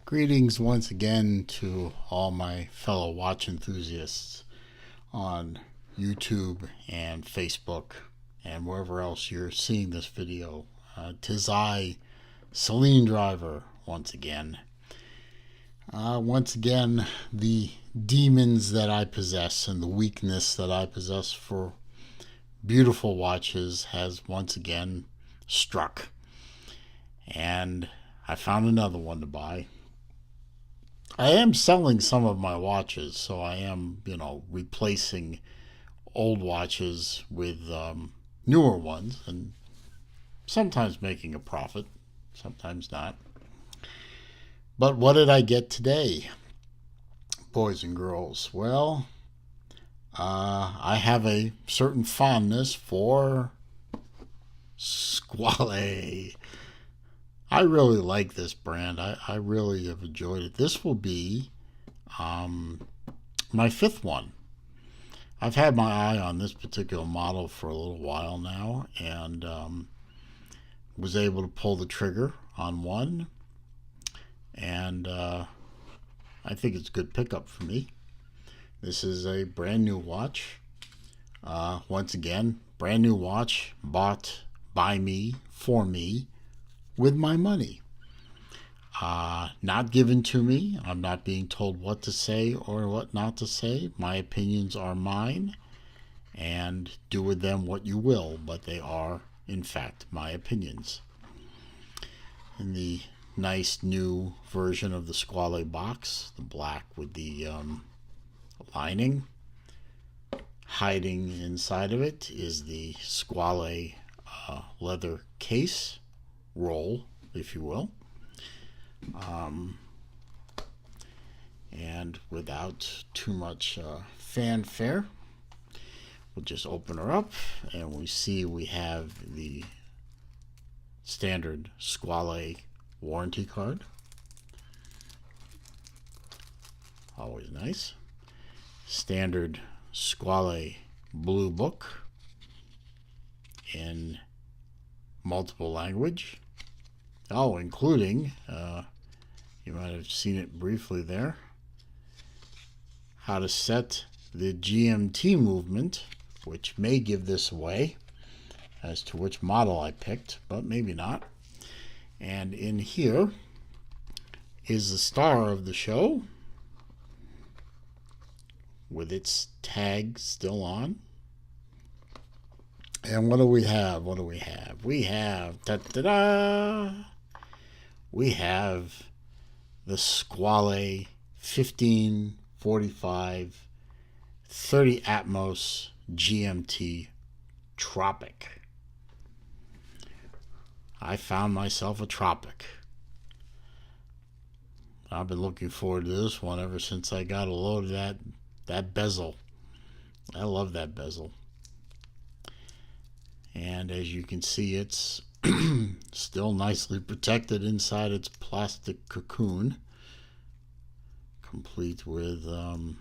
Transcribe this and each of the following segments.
Greetings once again to all my fellow watch enthusiasts on YouTube and Facebook and wherever else you're seeing this video. 'Tis I, Celine Driver, once again. Once again, the demons that I possess and the weakness that I possess for beautiful watches has once again struck. And I found another one to buy. I am selling some of my watches, so I am, replacing old watches with newer ones and sometimes making a profit, sometimes not. But what did I get today, boys and girls? Well, I have a certain fondness for Squale. I really like this brand. I really have enjoyed it. This will be my fifth one. I've had my eye on this particular model for a little while now and was able to pull the trigger on one. And I think it's a good pickup for me. This is a brand new watch. Once again, brand new watch bought by me, for me, with my money. Not given to me. I'm not being told what to say or what not to say. My opinions are mine, and do with them what you will, but they are, in fact, my opinions. In the nice new version of the Squale box, the black with the lining, hiding inside of it is the Squale leather case, roll, if you will. And without too much fanfare, we'll just open her up and we see we have the standard Squale warranty card. Always nice. Standard Squale blue book in multiple language. Oh, including, you might have seen it briefly there, how to set the GMT movement, which may give this away as to which model I picked, but maybe not. And in here is the star of the show with its tag still on. And what do we have? What do we have? We have, ta-da-da! We have the Squale 1545 30 Atmos GMT Tropic. I found myself a Tropic. I've been looking forward to this one ever since I got a load of that bezel. I love that bezel. And as you can see, it's still nicely protected inside its plastic cocoon, complete with the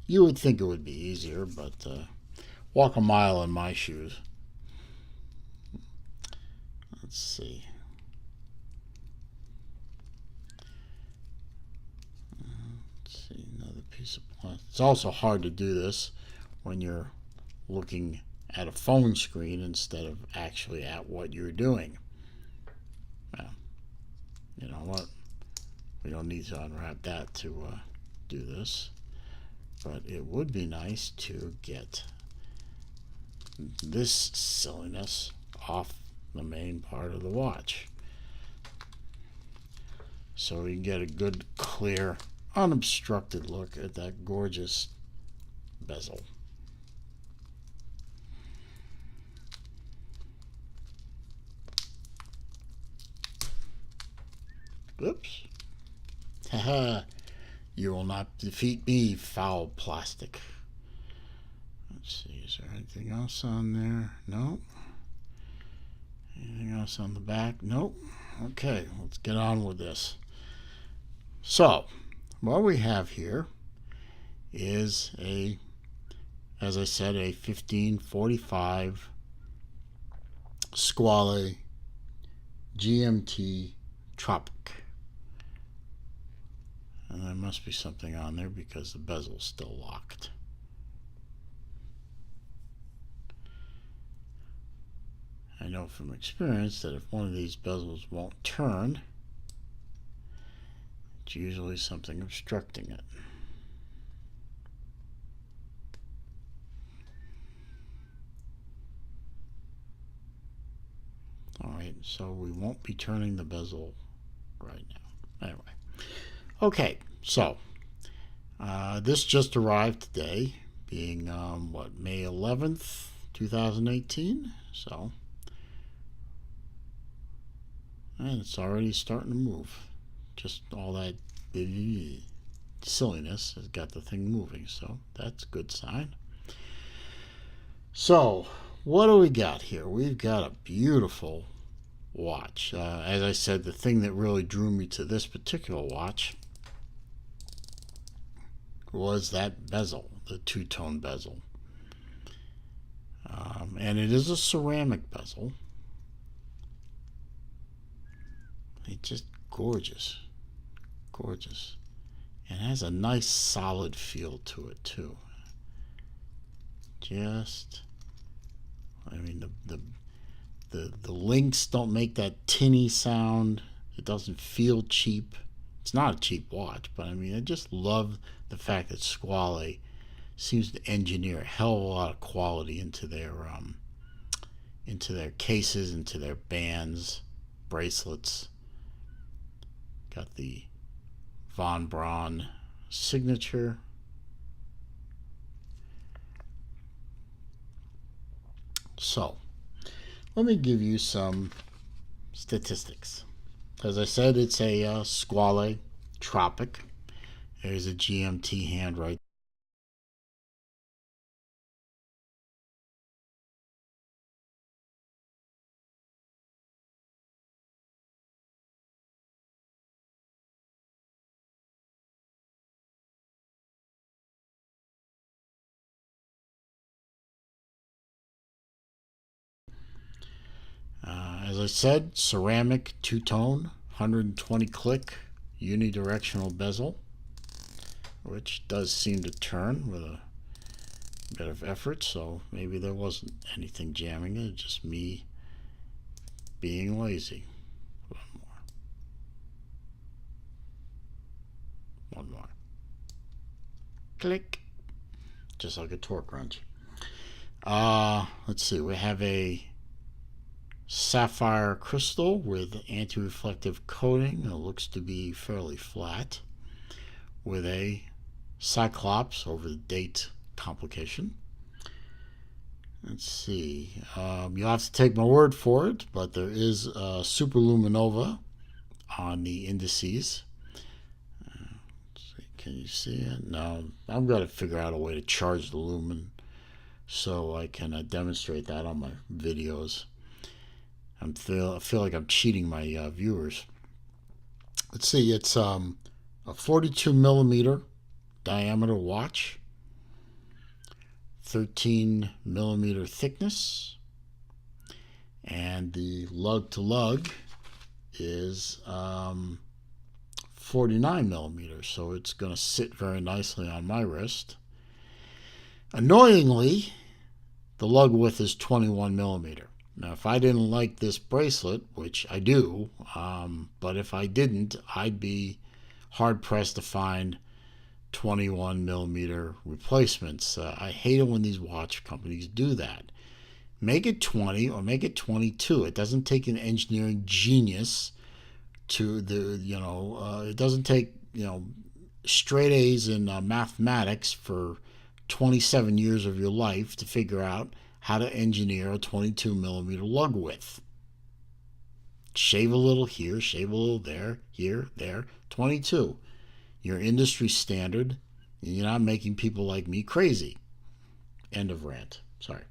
you would think it would be easier, but walk a mile in my shoes. Let's see. Let's see, another piece of plastic. It's also hard to do this when you're looking at a phone screen instead of actually at what you're doing. Well, you know what? We don't need to unwrap that to do this, but it would be nice to get this silliness off the main part of the watch, so we can get a good, clear, unobstructed look at that gorgeous bezel. Oops. Haha. You will not defeat me, foul plastic. Let's see, is there anything else on there? Nope. Anything else on the back? Nope. Okay, let's get on with this. So, what we have here is a, as I said, a 1545 Squale GMT Tropic. And there must be something on there because the bezel's still locked. I know from experience that if one of these bezels won't turn, it's usually something obstructing it. Alright, so we won't be turning the bezel right now. Anyway. Okay, so this just arrived today, being what, May 11th, 2018. So, and it's already starting to move. Just all that silliness has got the thing moving, so that's a good sign. So, what do we got here? We've got a beautiful watch. As I said, the thing that really drew me to this particular watch was that bezel, the two-tone bezel. And it is a ceramic bezel. It's just gorgeous. Gorgeous. And has a nice solid feel to it too. Just, I mean, the links don't make that tinny sound. It doesn't feel cheap. It's not a cheap watch, but I mean, I just love the fact that Squale seems to engineer a hell of a lot of quality into their cases, into their bands, bracelets. Got the Von Braun signature. So, let me give you some statistics. As I said, it's a Squale Tropic. There's a GMT hand right as I said, ceramic two-tone, 120 click, unidirectional bezel, which does seem to turn with a bit of effort, so maybe there wasn't anything jamming it, just me being lazy. One more. Click. Just like a torque wrench. Let's see, we have a sapphire crystal with anti-reflective coating. It looks to be fairly flat, with a cyclops over the date complication. Let's see. You'll have to take my word for it, but there is a superluminova on the indices. Let's see, can you see it? No, I've got to figure out a way to charge the lumen so I can demonstrate that on my videos. I feel like I'm cheating my viewers. Let's see, it's a 42 millimeter diameter watch, 13 millimeter thickness, and the lug to lug is 49 millimeters, so it's going to sit very nicely on my wrist. Annoyingly, the lug width is 21 millimeter. Now, if I didn't like this bracelet, which I do, but if I didn't, I'd be hard pressed to find 21 millimeter replacements. I hate it when these watch companies do that. Make it 20 or make it 22. It doesn't take an engineering genius to it doesn't take, straight A's in mathematics for 27 years of your life to figure out how to engineer a 22 millimeter lug width. Shave a little here, shave a little there, here, there. 22. Your industry standard. You're not making people like me crazy. End of rant. Sorry.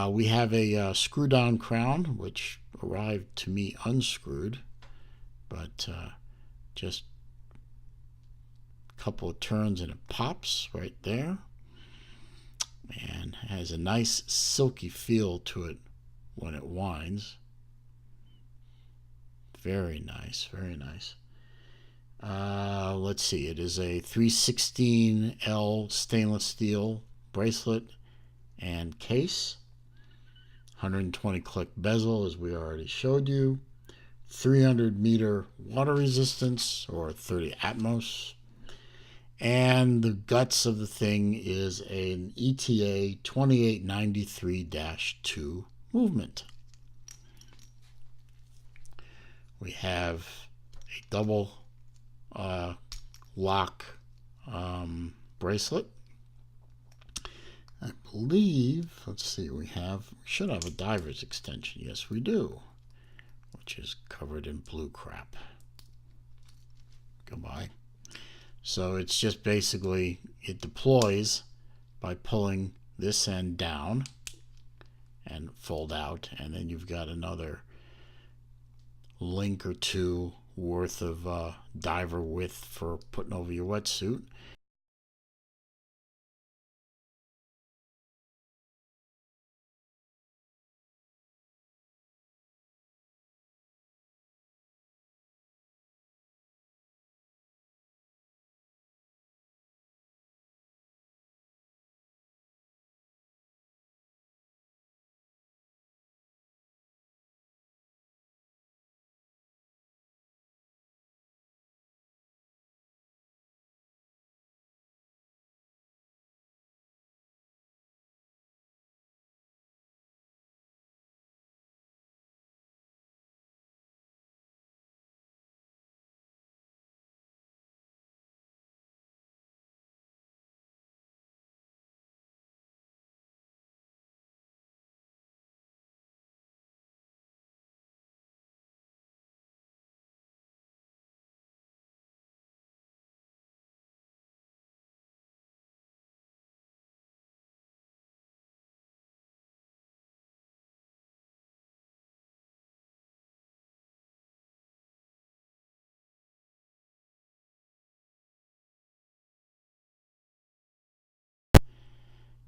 We have a screw down crown, which arrived to me unscrewed, but just a couple of turns and it pops right there, and has a nice silky feel to it when it winds. Very nice, very nice. Let's see, it is a 316L stainless steel bracelet and case. 120 click bezel, as we already showed you. 300 meter water resistance, or 30 Atmos. And the guts of the thing is an ETA 2893-2 movement. We have a double lock bracelet. I believe, let's see, we should have a diver's extension. Yes, we do, which is covered in blue crap. Goodbye. So it's just basically, it deploys by pulling this end down and fold out, and then you've got another link or two worth of diver width for putting over your wetsuit.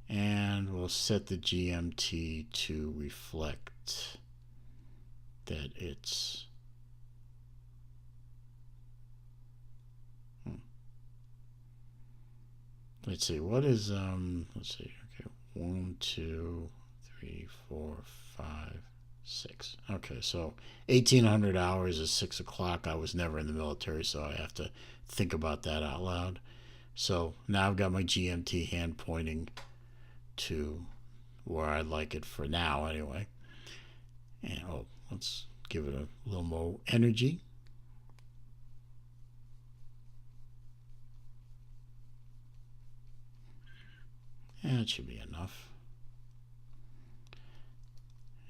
And we'll set the GMT to reflect that it's let's see, what is let's see, okay, 1 2 3 4 5 6. Okay, so 1800 hours is 6 o'clock. I was never in the military, so I have to think about that out loud. So now I've got my GMT hand pointing to where I'd like it for now anyway. And let's give it a little more energy. And it should be enough.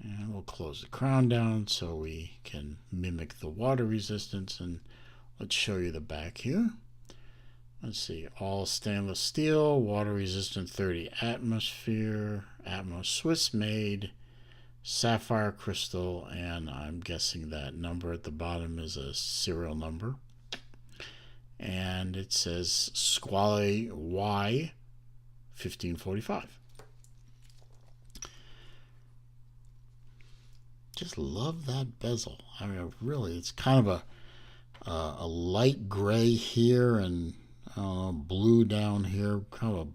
And we'll close the crown down so we can mimic the water resistance. And let's show you the back here. Let's see, all stainless steel, water resistant 30 atmosphere, Atmos Swiss made, sapphire crystal, and I'm guessing that number at the bottom is a serial number. And it says Squale Y 1545. Just love that bezel. I mean, really, it's kind of a light gray here and blue down here, kind of a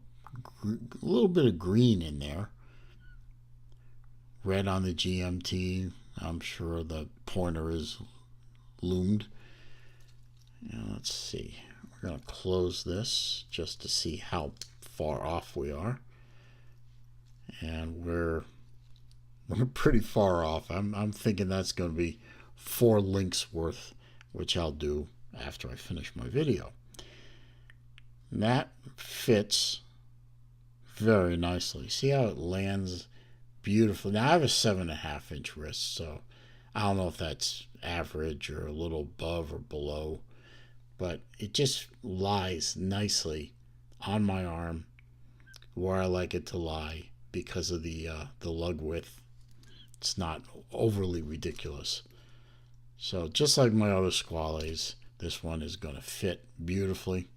little bit of green in there. Red on the GMT. I'm sure the pointer is loomed. Now, let's see. We're going to close this just to see how far off we are. And we're pretty far off. I'm thinking that's going to be 4 links worth, which I'll do after I finish my video. And that fits very nicely. See how it lands beautifully. Now I have a 7.5 inch wrist, so I don't know if that's average or a little above or below, but it just lies nicely on my arm where I like it to lie because of the lug width. It's not overly ridiculous. So just like my other Squales, this one is going to fit beautifully.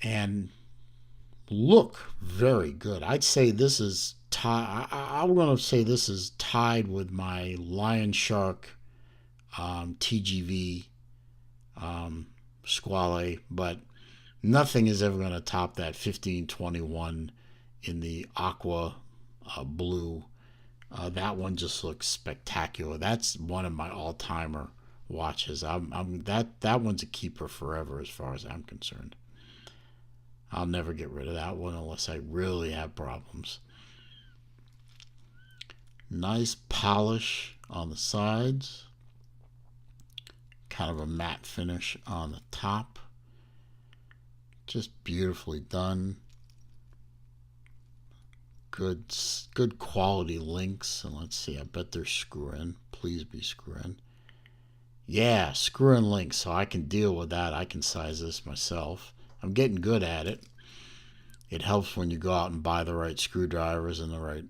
And look very good. I'd say this is I'm going to say this is tied with my Lion Shark TGV Squale, but nothing is ever going to top that 1521 in the aqua blue. That one just looks spectacular. That's one of my all-timer watches. That one's a keeper forever as far as I'm concerned. I'll never get rid of that one unless I really have problems. Nice polish on the sides. Kind of a matte finish on the top. Just beautifully done. Good quality links. And let's see, I bet they're screw-in. Please be screw-in. Yeah, screw-in links, so I can deal with that. I can size this myself. I'm getting good at it. It helps when you go out and buy the right screwdrivers and the right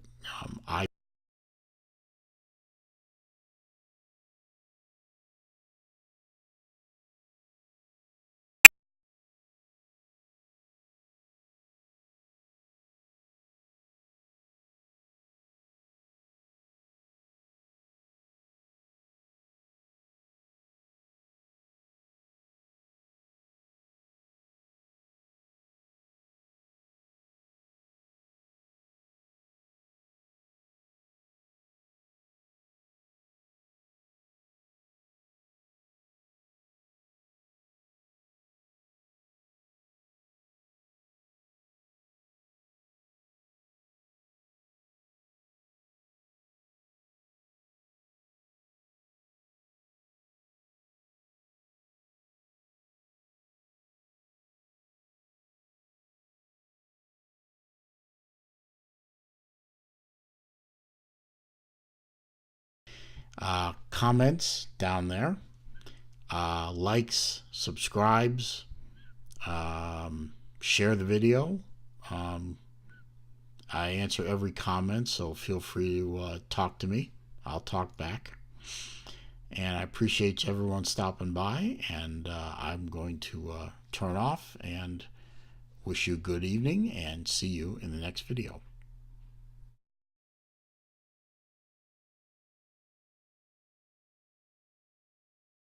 comments down there. Likes, subscribes, share the video. I answer every comment, so feel free to talk to me. I'll talk back. And I appreciate everyone stopping by, and I'm going to turn off and wish you a good evening and see you in the next video.